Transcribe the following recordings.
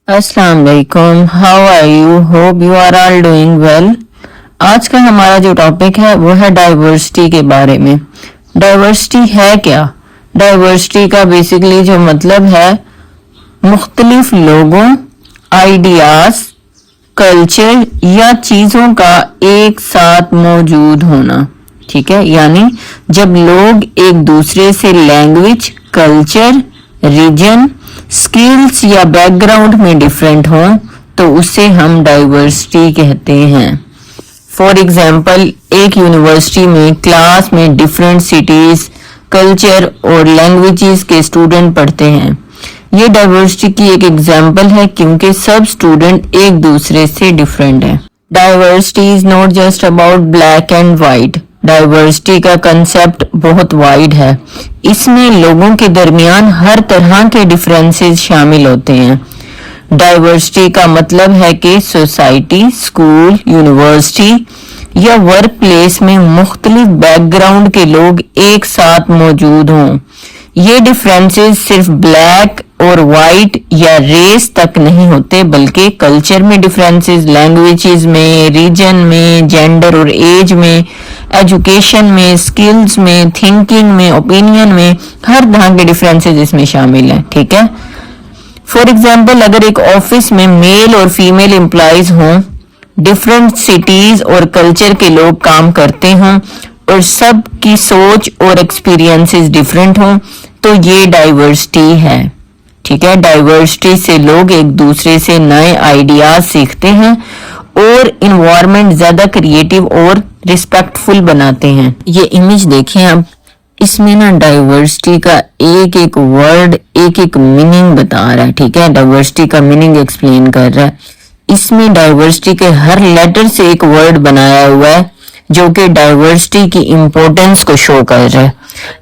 अस्सलाम वालेकुम, how are you? Hope you are all doing well. आज का हमारा जो टॉपिक है वो है डाइवर्सिटी के बारे में। डाइवर्सिटी है क्या? डाइवर्सिटी का बेसिकली जो मतलब है मुख्तलिफ लोगों, आइडियाज, कल्चर या चीजों का एक साथ मौजूद होना। ठीक है, यानी जब लोग एक दूसरे से लैंग्वेज, कल्चर, रीजन, स्किल्स या बैकग्राउंड में डिफरेंट हो तो उसे हम डाइवर्सिटी कहते हैं। फॉर एग्जाम्पल, एक यूनिवर्सिटी में क्लास में डिफरेंट सिटीज, कल्चर और लैंग्वेजेस के स्टूडेंट पढ़ते हैं। ये डाइवर्सिटी की एक एग्जाम्पल है क्योंकि सब स्टूडेंट एक दूसरे से डिफरेंट है। Diversity is not just about black and white. Diversity का कंसेप्ट बहुत वाइड है। इसमें लोगों के दरमियान हर तरह के डिफरेंसेस शामिल होते हैं। डाइवर्सिटी का मतलब है कि सोसाइटी, स्कूल, यूनिवर्सिटी या वर्क प्लेस में मुख्तलिफ बैकग्राउंड के लोग एक साथ मौजूद हों। ये डिफरेंसेस सिर्फ ब्लैक और वाइट या रेस तक नहीं होते, बल्कि कल्चर में डिफरेंसेस, लैंग्वेजेस में, रीजन में, जेंडर और एज में, एजुकेशन में, स्किल्स में, थिंकिंग में, ओपिनियन में, हर तरह के डिफरेंसेस इसमें शामिल हैं। ठीक है, फॉर एग्जाम्पल, अगर एक ऑफिस में मेल और फीमेल एम्प्लॉयज हों, डिफरेंट सिटीज और कल्चर के लोग काम करते हों और सब की सोच और एक्सपीरियंसेस डिफरेंट हों तो ये डाइवर्सिटी है। ठीक है, डाइवर्सिटी से लोग एक दूसरे से नए आइडियाज सीखते हैं और इन्वायरमेंट ज्यादा क्रिएटिव और रिस्पेक्टफुल बनाते हैं। ये इमेज देखें आप, इसमें ना डाइवर्सिटी का एक एक वर्ड एक एक मीनिंग बता रहा है। ठीक है, डाइवर्सिटी का मीनिंग एक्सप्लेन कर रहा है। इसमें डाइवर्सिटी के हर लेटर से एक वर्ड बनाया हुआ है जो कि डाइवर्सिटी की इंपॉर्टेंस को शो कर रहा है।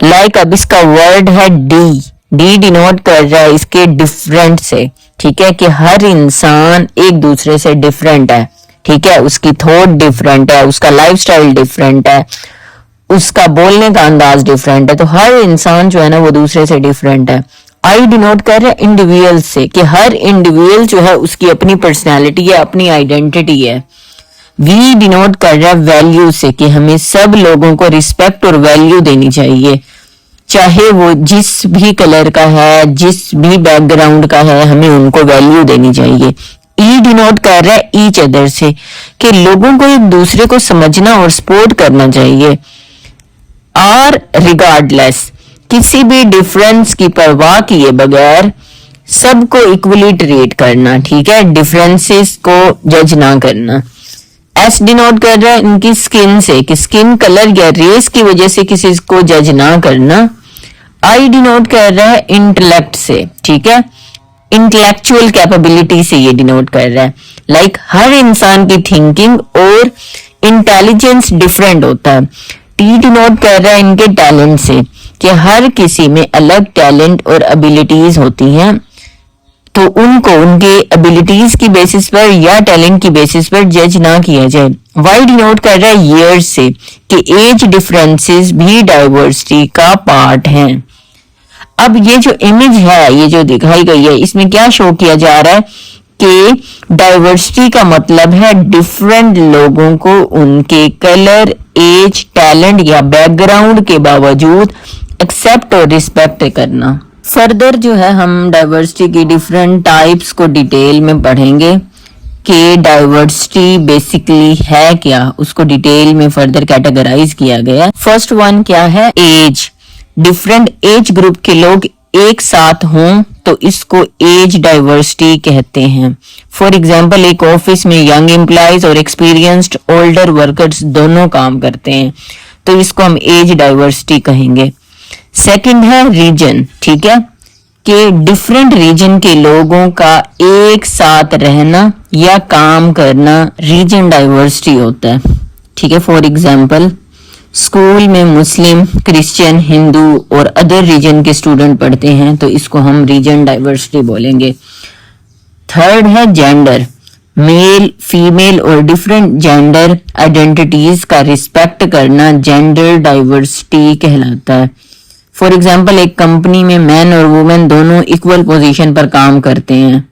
लाइक अब इसका वर्ड है डी। डी डिनोट कर रहा है इसके डिफरेंट से। ठीक है, कि हर इंसान एक दूसरे से डिफरेंट है। ठीक है, उसकी थॉट डिफरेंट है, उसका लाइफस्टाइल डिफरेंट है, उसका बोलने का अंदाज डिफरेंट है। तो हर इंसान जो है ना वो दूसरे से डिफरेंट है। आई डिनोट कर रहा है इंडिविजुअल से, कि हर इंडिविजुअल जो है उसकी अपनी पर्सनैलिटी है, अपनी आइडेंटिटी है। वी डिनोट कर रहा है वैल्यू से, कि हमें सब लोगों को रिस्पेक्ट और वैल्यू देनी चाहिए, चाहे वो जिस भी कलर का है, जिस भी बैकग्राउंड का है, हमें उनको वैल्यू देनी चाहिए। ई डिनोट कर रहा है ईच अदर से, कि लोगों को एक दूसरे को समझना और सपोर्ट करना चाहिए। आर रिगार्डलेस, किसी भी डिफरेंस की परवाह किए बगैर सबको इक्वली ट्रीट करना। ठीक है, डिफरेंसेस को जज ना करना। एस डिनोट कर रहा है इनकी स्किन से, कि स्किन कलर या रेस की वजह से किसी को जज ना करना। आई डिनोट कर रहा है इंटेलेक्ट से। ठीक है, इंटेलेक्चुअल कैपेबिलिटी से ये डिनोट कर रहा है। लाइक हर इंसान की थिंकिंग और इंटेलिजेंस डिफरेंट होता है। टी डिनोट कर रहा है इनके टैलेंट से, कि हर किसी में अलग टैलेंट और एबिलिटीज होती हैं, तो उनको उनके एबिलिटीज की बेसिस पर या टैलेंट की बेसिस पर जज ना किया जाए। वाई डिनोट कर रहा है ईयर्स से, कि एज डिफरेंसेस भी डाइवर्सिटी का पार्ट हैं। अब ये जो इमेज है, ये जो दिखाई गई है, इसमें क्या शो किया जा रहा है कि डाइवर्सिटी का मतलब है डिफरेंट लोगों को उनके कलर, एज, टैलेंट या बैकग्राउंड के बावजूद एक्सेप्ट और रिस्पेक्ट करना। फर्दर जो है हम डाइवर्सिटी की डिफरेंट टाइप्स को डिटेल में पढ़ेंगे कि डाइवर्सिटी बेसिकली है क्या, उसको डिटेल में फर्दर कैटेगराइज किया गया। फर्स्ट वन क्या है? एज। डिफरेंट एज ग्रुप के लोग एक साथ हों तो इसको एज डाइवर्सिटी कहते हैं। फॉर एग्जाम्पल, एक ऑफिस में यंग एम्प्लॉयज और एक्सपीरियंस्ड ओल्डर वर्कर्स दोनों काम करते हैं तो इसको हम एज डाइवर्सिटी कहेंगे। सेकंड है रीजन। ठीक है, कि डिफरेंट रीजन के लोगों का एक साथ रहना या काम करना रीजन डाइवर्सिटी होता है। ठीक है, फॉर एग्जाम्पल, स्कूल में मुस्लिम, क्रिश्चियन, हिंदू और अदर रीजन के स्टूडेंट पढ़ते हैं तो इसको हम रीजन डाइवर्सिटी बोलेंगे। थर्ड है जेंडर। मेल, फीमेल और डिफरेंट जेंडर आइडेंटिटीज का रिस्पेक्ट करना जेंडर डाइवर्सिटी कहलाता है। फॉर एग्जाम्पल, एक कंपनी में मैन और वुमेन दोनों इक्वल पोजीशन पर काम करते हैं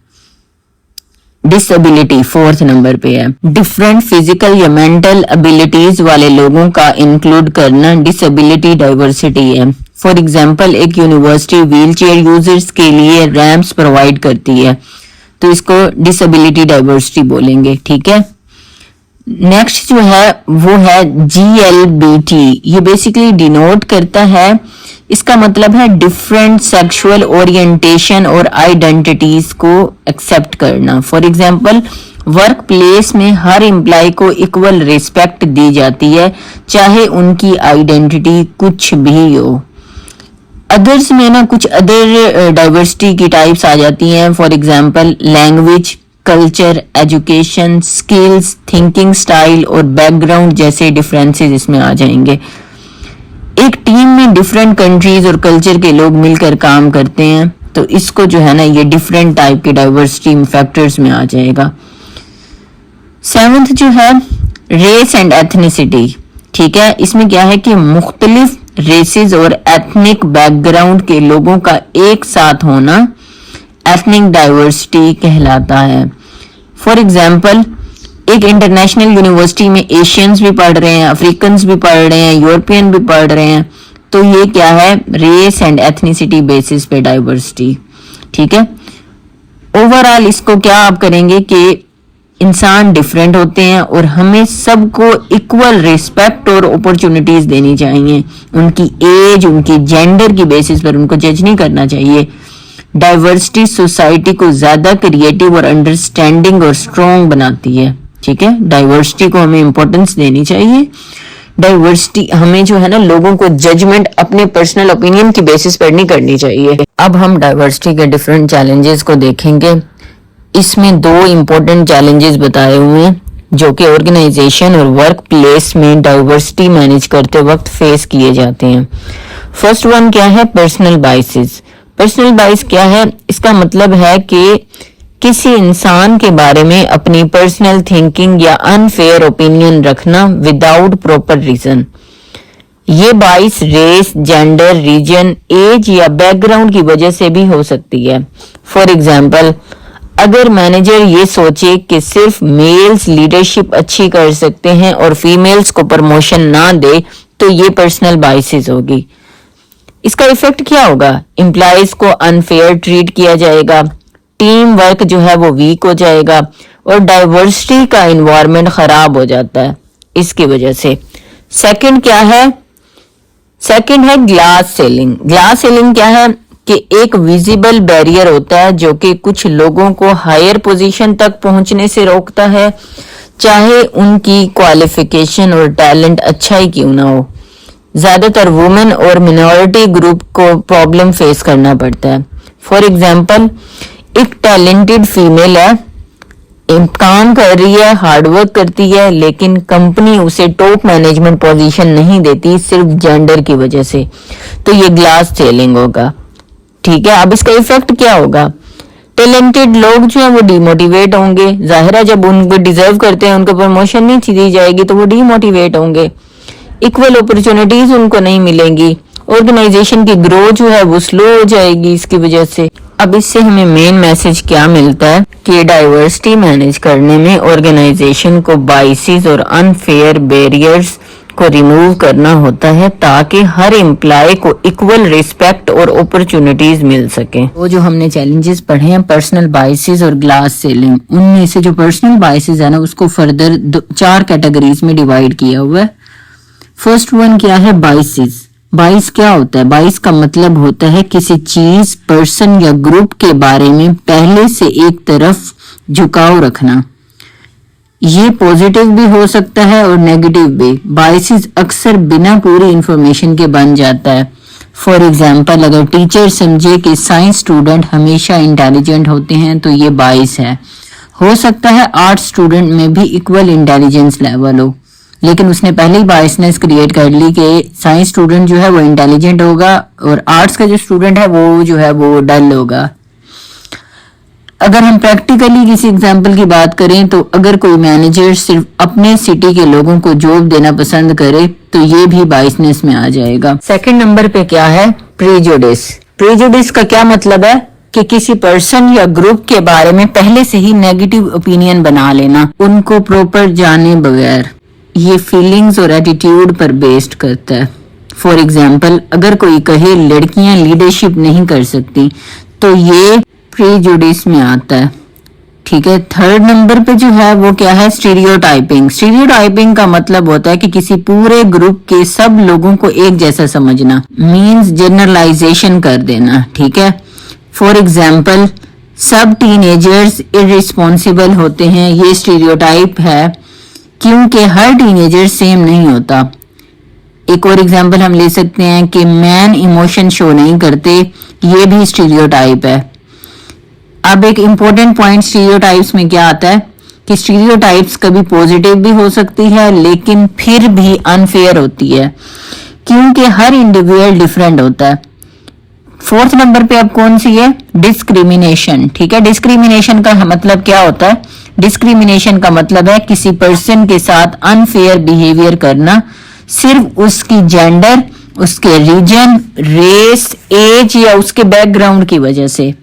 डिसेबिलिटी 4th नंबर पे है। डिफरेंट फिजिकल या मेंटल एबिलिटीज वाले लोगों का इंक्लूड करना डिसेबिलिटी डाइवर्सिटी है। फॉर एग्जांपल एक यूनिवर्सिटी व्हीलचेयर यूजर्स के लिए रैंप्स प्रोवाइड करती है, तो इसको डिसेबिलिटी डाइवर्सिटी बोलेंगे। ठीक है, नेक्स्ट जो है वो है GLBT। ये बेसिकली डिनोट करता है, इसका मतलब है डिफरेंट सेक्सुअल ओरिएंटेशन और आइडेंटिटीज को एक्सेप्ट करना। फॉर एग्जांपल वर्क प्लेस में हर एम्प्लॉय को इक्वल रिस्पेक्ट दी जाती है, चाहे उनकी आइडेंटिटी कुछ भी हो। अदर्स में ना कुछ अदर डाइवर्सिटी की टाइप्स आ जाती हैं। For example language, culture, education, skills, thinking style और बैकग्राउंड जैसे डिफरेंसेस इसमें आ जाएंगे। एक टीम में डिफरेंट कंट्रीज और कल्चर के लोग मिलकर काम करते हैं, तो इसको जो है ना ये डिफरेंट टाइप के डाइवर्सिटी फैक्टर्स में आ जाएगा। 7th जो है रेस एंड एथनिसिटी। ठीक है, इसमें क्या है कि मुख्तलिफ रेसेस और एथनिक बैकग्राउंड के लोगों का एक साथ होना एथनिक डाइवर्सिटी कहलाता है। फॉर एग्जाम्पल एक इंटरनेशनल यूनिवर्सिटी में एशियंस भी पढ़ रहे हैं, अफ्रीकन्स भी पढ़ रहे हैं, यूरोपियन भी पढ़ रहे हैं, तो ये क्या है रेस एंड एथनिसिटी बेसिस पे डाइवर्सिटी। ठीक है, ओवरऑल इसको क्या आप करेंगे कि इंसान डिफरेंट होते हैं और हमें सबको इक्वल रिस्पेक्ट और अपॉर्चुनिटीज देनी चाहिए। उनकी एज, उनकी जेंडर की बेसिस पर उनको जज नहीं करना चाहिए। डाइवर्सिटी सोसाइटी को ज्यादा क्रिएटिव और अंडरस्टैंडिंग और स्ट्रॉन्ग बनाती है। ठीक है, डाइवर्सिटी को हमें इंपॉर्टेंस देनी चाहिए। डाइवर्सिटी हमें जो है ना लोगों को जजमेंट अपने पर्सनल ओपिनियन की बेसिस पर नहीं करनी चाहिए। अब हम डाइवर्सिटी के डिफरेंट चैलेंजेस को देखेंगे। इसमें 2 इंपॉर्टेंट चैलेंजेस बताए हुए हैं जो कि ऑर्गेनाइजेशन और वर्क प्लेस में डाइवर्सिटी मैनेज करते वक्त फेस किए जाते हैं। फर्स्ट वन क्या है, पर्सनल बाइसेस। पर्सनल बाइस क्या है, इसका मतलब है कि किसी इंसान के बारे में अपनी पर्सनल थिंकिंग या अनफेयर ओपिनियन रखना विदाउट प्रॉपर रीजन। ये बाइस रेस, जेंडर, रीजन, एज या बैकग्राउंड की वजह से भी हो सकती है। फॉर एग्जाम्पल अगर मैनेजर ये सोचे कि सिर्फ मेल्स लीडरशिप अच्छी कर सकते हैं और फीमेल्स को प्रमोशन ना दे, तो ये पर्सनल बाइसेस होगी। इसका इफेक्ट क्या होगा, एम्प्लॉयज को अनफेयर ट्रीट किया जाएगा, टीम वर्क जो है वो वीक हो जाएगा और डाइवर्सिटी का एनवायरनमेंट खराब हो जाता है इसकी वजह से। सेकंड क्या है, सेकंड है ग्लास सेलिंग। ग्लास सेलिंग क्या है कि एक विजिबल बैरियर होता है जो कि कुछ लोगों को हायर पोजीशन तक पहुंचने से रोकता है, चाहे उनकी क्वालिफिकेशन और टैलेंट अच्छा ही क्यों ना हो। ज्यादातर वुमेन और मिनॉरिटी ग्रुप को प्रॉब्लम फेस करना पड़ता है। फॉर एग्जाम्पल एक टैलेंटेड फीमेल है, काम कर रही है, हार्डवर्क करती है, लेकिन कंपनी उसे टॉप मैनेजमेंट पोजीशन नहीं देती सिर्फ जेंडर की वजह से, तो ये ग्लास सेलिंग होगा। ठीक है, अब इसका इफेक्ट क्या होगा, टैलेंटेड लोग जो है वो डिमोटिवेट होंगे। जाहिर है जब उनको डिजर्व करते हैं उनको प्रमोशन नहीं दी जाएगी तो वो डिमोटिवेट होंगे। इक्वल अपॉर्चुनिटीज उनको नहीं मिलेंगी, ऑर्गेनाइजेशन की ग्रोथ जो है वो स्लो हो जाएगी इसकी वजह से। अब इससे हमें मेन मैसेज क्या मिलता है कि डाइवर्सिटी मैनेज करने में ऑर्गेनाइजेशन को बाइसेस और अनफेयर बैरियर्स को रिमूव करना होता है ताकि हर एम्प्लॉय को इक्वल रिस्पेक्ट और अपॉर्चुनिटीज मिल सके। वो जो हमने चैलेंजेस पढ़े हैं पर्सनल बाइसेस और ग्लास सेलिंग, उनमें से जो पर्सनल बाइसेस है ना उसको फर्दर 4 कैटेगरीज में डिवाइड किया हुआ है। फर्स्ट वन क्या है, बाइसेस। बाइस क्या होता है, बाइस का मतलब होता है किसी चीज, पर्सन या ग्रुप के बारे में पहले से एक तरफ झुकाव रखना। ये पॉजिटिव भी हो सकता है और नेगेटिव भी। बाइसेस अक्सर बिना पूरी इंफॉर्मेशन के बन जाता है। फॉर एग्जाम्पल अगर टीचर समझे कि साइंस स्टूडेंट हमेशा इंटेलिजेंट होते हैं तो ये बाइस है। हो सकता है आर्ट स्टूडेंट में भी इक्वल इंटेलिजेंस लेवल हो, लेकिन उसने पहले ही बायसनेस क्रिएट कर ली कि साइंस स्टूडेंट जो है वो इंटेलिजेंट होगा और आर्ट्स का जो स्टूडेंट है वो जो है वो डल होगा। अगर हम प्रैक्टिकली किसी एग्जांपल की बात करें तो अगर कोई मैनेजर सिर्फ अपने सिटी के लोगों को जॉब देना पसंद करे तो ये भी बायसनेस में आ जाएगा। सेकंड नंबर पे क्या है, प्रेजुडिस। प्रेजुडिस का क्या मतलब है, कि किसी पर्सन या ग्रुप के बारे में पहले से ही नेगेटिव ओपिनियन बना लेना, उनको प्रॉपर जाने बगैर। ये फीलिंग्स और एटीट्यूड पर बेस्ड करता है। फॉर एग्जाम्पल, अगर कोई कहे लड़कियां लीडरशिप नहीं कर सकती, तो ये प्रीजुडिस में आता है। ठीक है, थर्ड नंबर पे जो है वो क्या है, स्टीरियोटाइपिंग। स्टीरियोटाइपिंग का मतलब होता है कि किसी पूरे ग्रुप के सब लोगों को एक जैसा समझना, मींस जनरलाइजेशन कर देना। ठीक है, फॉर एग्जाम्पल, सब टीनेजर्स इररिस्पॉन्सिबल होते हैं, ये स्टीरियोटाइप है, क्योंकि हर टीनेजर सेम नहीं होता। एक और एग्जाम्पल हम ले सकते हैं कि मैन इमोशन शो नहीं करते, ये भी स्टीरियोटाइप है। अब एक इंपॉर्टेंट पॉइंट स्टीरियोटाइप्स में क्या आता है कि स्टीरियोटाइप्स कभी पॉजिटिव भी हो सकती है, लेकिन फिर भी अनफेयर होती है, क्योंकि हर इंडिविजुअल डिफरेंट होता है। फोर्थ नंबर पे अब कौन सी है, डिस्क्रिमिनेशन। ठीक है, डिस्क्रिमिनेशन का मतलब क्या होता है, डिस्क्रिमिनेशन का मतलब है किसी पर्सन के साथ अनफेयर बिहेवियर करना, सिर्फ उसकी जेंडर, उसके रीजन, रेस, एज या उसके बैकग्राउंड की वजह से।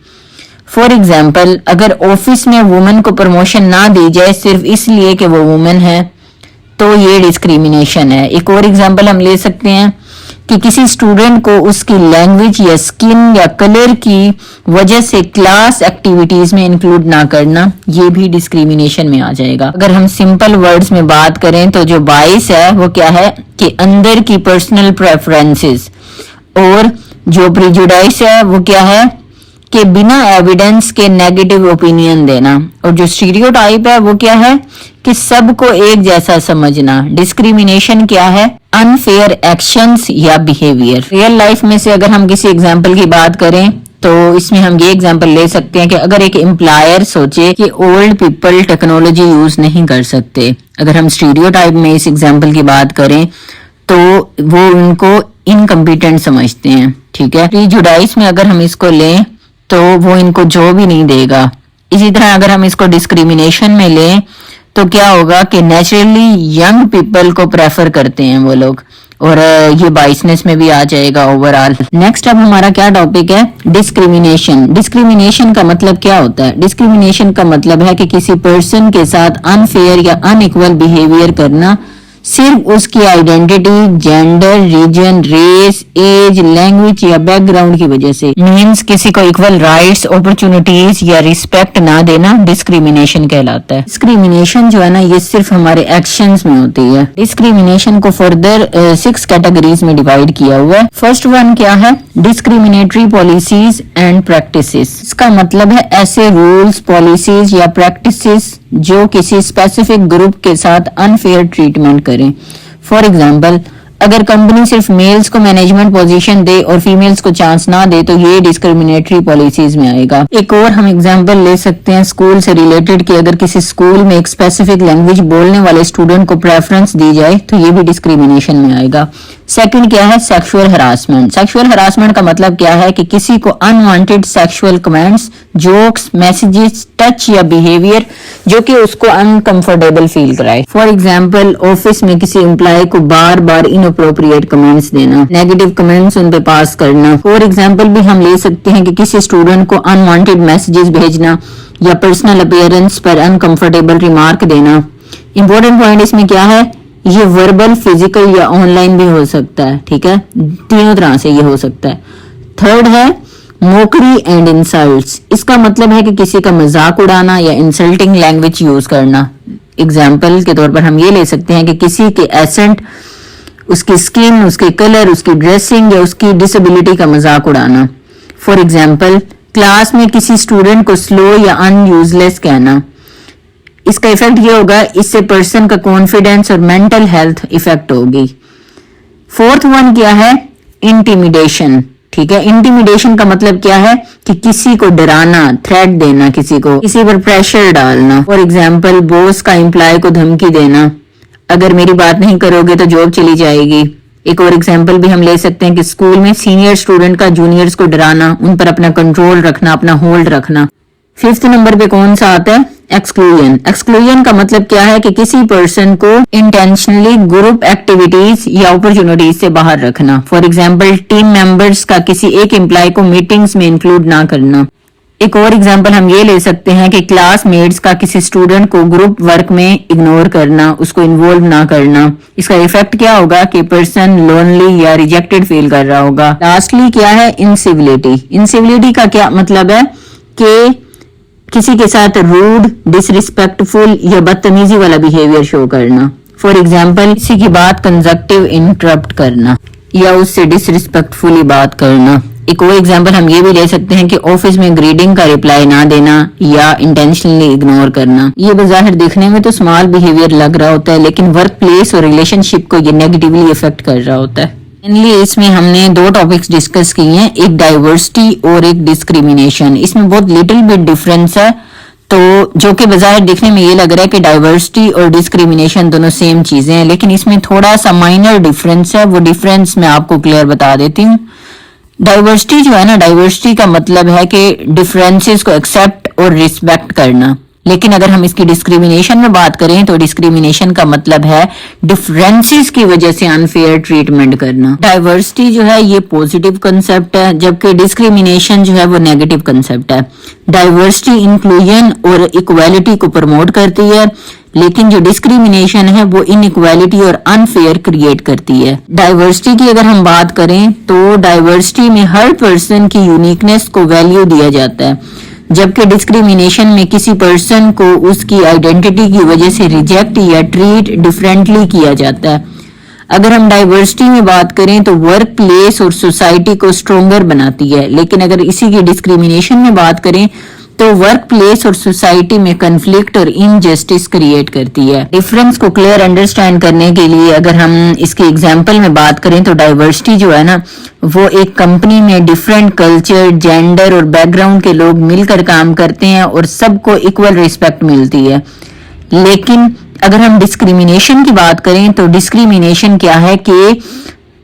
फॉर एग्जाम्पल, अगर ऑफिस में वुमेन को प्रमोशन ना दी जाए सिर्फ इसलिए कि वो वुमेन है, तो ये डिस्क्रिमिनेशन है। एक और एग्जाम्पल हम ले सकते हैं कि किसी स्टूडेंट को उसकी लैंग्वेज या स्किन या कलर की वजह से क्लास एक्टिविटीज में इंक्लूड ना करना, ये भी डिस्क्रिमिनेशन में आ जाएगा। अगर हम सिंपल वर्ड्स में बात करें तो जो बाइस है वो क्या है कि अंदर की पर्सनल प्रेफरेंसेस, और जो प्रिजुडाइस है वो क्या है कि बिना एविडेंस के नेगेटिव ओपिनियन देना, और जो स्टीरियोटाइप है वो क्या है कि सबको एक जैसा समझना। डिस्क्रिमिनेशन क्या है, अनफेयर एक्शंस या बिहेवियर। रियल लाइफ में से अगर हम किसी एग्जांपल की बात करें तो इसमें हम ये एग्जांपल ले सकते हैं कि अगर एक एम्प्लॉयर सोचे कि ओल्ड पीपल टेक्नोलॉजी यूज नहीं कर सकते, अगर हम स्टीरियोटाइप में इस एग्जांपल की बात करें तो वो उनको इनकम्पिटेंट समझते हैं। ठीक है, प्रीजुडाइस में अगर हम इसको लें तो वो इनको जो भी नहीं देगा। इसी तरह अगर हम इसको डिस्क्रिमिनेशन में लें तो क्या होगा कि नेचुरली यंग पीपल को प्रेफर करते हैं वो लोग, और ये बाइसनेस में भी आ जाएगा ओवरऑल। नेक्स्ट अब हमारा क्या टॉपिक है, डिस्क्रिमिनेशन। डिस्क्रिमिनेशन का मतलब क्या होता है, डिस्क्रिमिनेशन का मतलब है कि किसी पर्सन के साथ अनफेयर या अनइक्वल बिहेवियर करना, सिर्फ उसकी identity, gender, region, race, age, language या बैकग्राउंड की वजह से। मींस किसी को इक्वल राइट्स, अपॉर्चुनिटीज या रिस्पेक्ट ना देना डिस्क्रिमिनेशन कहलाता है। डिस्क्रिमिनेशन जो है ना, ये सिर्फ हमारे एक्शंस में होती है। डिस्क्रिमिनेशन को फर्दर 6 कैटेगरीज में डिवाइड किया हुआ है। फर्स्ट वन क्या है, डिस्क्रिमिनेटरी पॉलिसीज एंड प्रैक्टिसेस। इसका मतलब है ऐसे रूल्स, पॉलिसीज या प्रैक्टिसेस जो किसी स्पेसिफिक ग्रुप के साथ अनफेयर ट्रीटमेंट करें। फॉर एग्जाम्पल, अगर कंपनी सिर्फ मेल्स को मैनेजमेंट पोजीशन दे और फीमेल्स को चांस ना दे तो ये डिस्क्रिमिनेटरी पॉलिसीज में आएगा। एक और हम एग्जांपल ले सकते हैं स्कूल से रिलेटेड कि अगर किसी स्कूल में एक स्पेसिफिक लैंग्वेज बोलने वाले स्टूडेंट को प्रेफरेंस दी जाए तो ये भी डिस्क्रिमिनेशन में आएगा। सेकंड क्या है, सेक्सुअल हरासमेंट। सेक्सुअल हरासमेंट का मतलब क्या है कि किसी को unwanted sexual comments, jokes, messages, touch या बिहेवियर जो कि उसको अनकंफर्टेबल फील कराए। फॉर एग्जांपल, ऑफिस में किसी एम्प्लॉय को बार बार इनअप्रोप्रिएट कमेंट्स देना, नेगेटिव कमेंट्स उन पे पास करना। फॉर एग्जांपल भी हम ले सकते हैं कि किसी स्टूडेंट को अनवांटेड मैसेजेस भेजना या पर्सनल अपीयरेंस पर अनकंफर्टेबल रिमार्क देना। इंपॉर्टेंट पॉइंट इसमें क्या है, ये वर्बल, फिजिकल या ऑनलाइन भी हो सकता है। ठीक है, तीनों तरह से ये हो सकता है। थर्ड है मोकरी एंड इंसल्ट्स। इसका मतलब है कि किसी का मजाक उड़ाना या इंसल्टिंग लैंग्वेज यूज करना। एग्जाम्पल के तौर पर हम ये ले सकते हैं कि किसी के एसेंट, उसकी स्किन, उसके कलर, उसकी ड्रेसिंग या उसकी डिसेबिलिटी का मजाक उड़ाना। फॉर एग्जाम्पल, क्लास में किसी स्टूडेंट को स्लो या अनयूजलेस कहना। इसका इफेक्ट ये होगा, इससे पर्सन का कॉन्फिडेंस और मेंटल हेल्थ इफेक्ट होगी। फोर्थ वन क्या है, इंटिमिडेशन। ठीक है, इंटिमिडेशन का मतलब क्या है कि किसी को डराना, थ्रेट देना, किसी को किसी पर प्रेशर डालना। फॉर एग्जाम्पल, बॉस का एम्प्लॉय को धमकी देना, अगर मेरी बात नहीं करोगे तो जॉब चली जाएगी। एक और एग्जाम्पल भी हम ले सकते हैं कि स्कूल में सीनियर स्टूडेंट का जूनियर्स को डराना, उन पर अपना कंट्रोल रखना, अपना होल्ड रखना। फिफ्थ नंबर पे कौन सा आता है, एक्सक्लूजन। एक्सक्लूजन का मतलब क्या है कि किसी पर्सन को इंटेंशनली ग्रुप एक्टिविटीज या अपॉर्चुनिटीज से बाहर रखना। फॉर एग्जांपल, टीम मेंबर्स का किसी एक एम्प्लॉय को मीटिंग्स में इंक्लूड ना करना। एक और एग्जांपल हम ये ले सकते हैं कि क्लासमेट्स का किसी स्टूडेंट को ग्रुप वर्क में इग्नोर करना, उसको इन्वॉल्व ना करना, इसका इफेक्ट क्या होगा कि पर्सन लोनली या रिजेक्टेड फील कर रहा होगा। लास्टली क्या है, इनसिविलिटी। इनसिविलिटी का क्या मतलब है कि किसी के साथ रूड, डिसरिस्पेक्टफुल या बदतमीजी वाला बिहेवियर शो करना। फॉर एग्जाम्पल, किसी की बात कंजक्टिव इंटरप्ट करना या उससे डिसरिस्पेक्टफुली बात करना। एक और एग्जांपल हम ये भी ले सकते हैं कि ऑफिस में ग्रीडिंग का रिप्लाई ना देना या इंटेंशनली इग्नोर करना। ये बज़ाहिर देखने में तो स्मॉल बिहेवियर लग रहा होता है, लेकिन वर्क प्लेस और रिलेशनशिप को ये नेगेटिवली इफेक्ट कर रहा होता है। मेनली इसमें हमने दो टॉपिक्स डिस्कस किए हैं, एक डाइवर्सिटी और एक डिस्क्रिमिनेशन। इसमें बहुत लिटिल बिट डिफरेंस है, तो जो कि बज़ाहिर देखने में ये लग रहा है कि डाइवर्सिटी और डिस्क्रिमिनेशन दोनों सेम चीजें हैं, लेकिन इसमें थोड़ा सा माइनर डिफरेंस है। वो डिफरेंस मैं आपको क्लियर बता देती हूँ। डाइवर्सिटी जो है ना, डाइवर्सिटी का मतलब है कि डिफरेंसेस को एक्सेप्ट और रिस्पेक्ट करना। लेकिन अगर हम इसकी डिस्क्रिमिनेशन में बात करें तो डिस्क्रिमिनेशन का मतलब है डिफरेंसेस की वजह से अनफेयर ट्रीटमेंट करना। डाइवर्सिटी जो है ये पॉजिटिव कंसेप्ट है, जबकि डिस्क्रिमिनेशन जो है वो नेगेटिव कंसेप्ट है। डाइवर्सिटी इंक्लूजन और इक्वालिटी को प्रमोट करती है, लेकिन जो डिस्क्रिमिनेशन है वो इनइक्वालिटी और अनफेयर क्रिएट करती है। डाइवर्सिटी की अगर हम बात करें तो डाइवर्सिटी में हर पर्सन की यूनिकनेस को वैल्यू दिया जाता है, जबकि डिस्क्रिमिनेशन में किसी पर्सन को उसकी आइडेंटिटी की वजह से रिजेक्ट या ट्रीट डिफरेंटली किया जाता है। अगर हम डाइवर्सिटी में बात करें तो वर्क प्लेस और सोसाइटी को स्ट्रोंगर बनाती है, लेकिन अगर इसी की डिस्क्रिमिनेशन में बात करें तो वर्क प्लेस और सोसाइटी में कन्फ्लिक्ट और इनजस्टिस क्रिएट करती है। डिफरेंस को क्लियर अंडरस्टैंड करने के लिए अगर हम इसके एग्जांपल में बात करें तो डाइवर्सिटी जो है ना, वो एक कंपनी में डिफरेंट कल्चर, जेंडर और बैकग्राउंड के लोग मिलकर काम करते हैं और सबको इक्वल रिस्पेक्ट मिलती है। लेकिन अगर हम डिस्क्रिमिनेशन की बात करें तो डिस्क्रिमिनेशन क्या है कि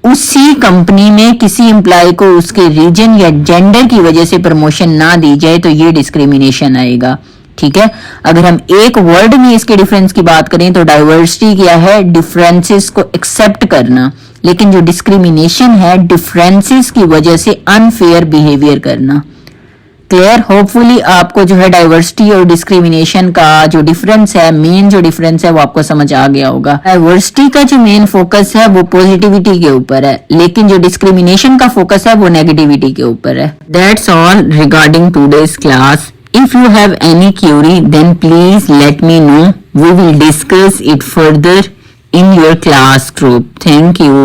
उसी कंपनी में किसी एम्प्लॉय को उसके रीजन या जेंडर की वजह से प्रमोशन ना दी जाए तो ये डिस्क्रिमिनेशन आएगा। ठीक है, अगर हम एक वर्ड में इसके डिफरेंस की बात करें तो डाइवर्सिटी क्या है, डिफरेंसेस को एक्सेप्ट करना, लेकिन जो डिस्क्रिमिनेशन है डिफरेंसेस की वजह से अनफेयर बिहेवियर करना। क्लियर, होपफुली आपको जो है डाइवर्सिटी और डिस्क्रिमिनेशन का जो डिफरेंस है, मेन जो डिफरेंस है वो आपको समझ आ गया होगा। डाइवर्सिटी का जो मेन फोकस है वो पॉजिटिविटी के ऊपर है, लेकिन जो डिस्क्रिमिनेशन का फोकस है वो नेगेटिविटी के ऊपर है। That's all regarding today's class. If you have any query, then please let me know. We will discuss it further in your class group. Thank you.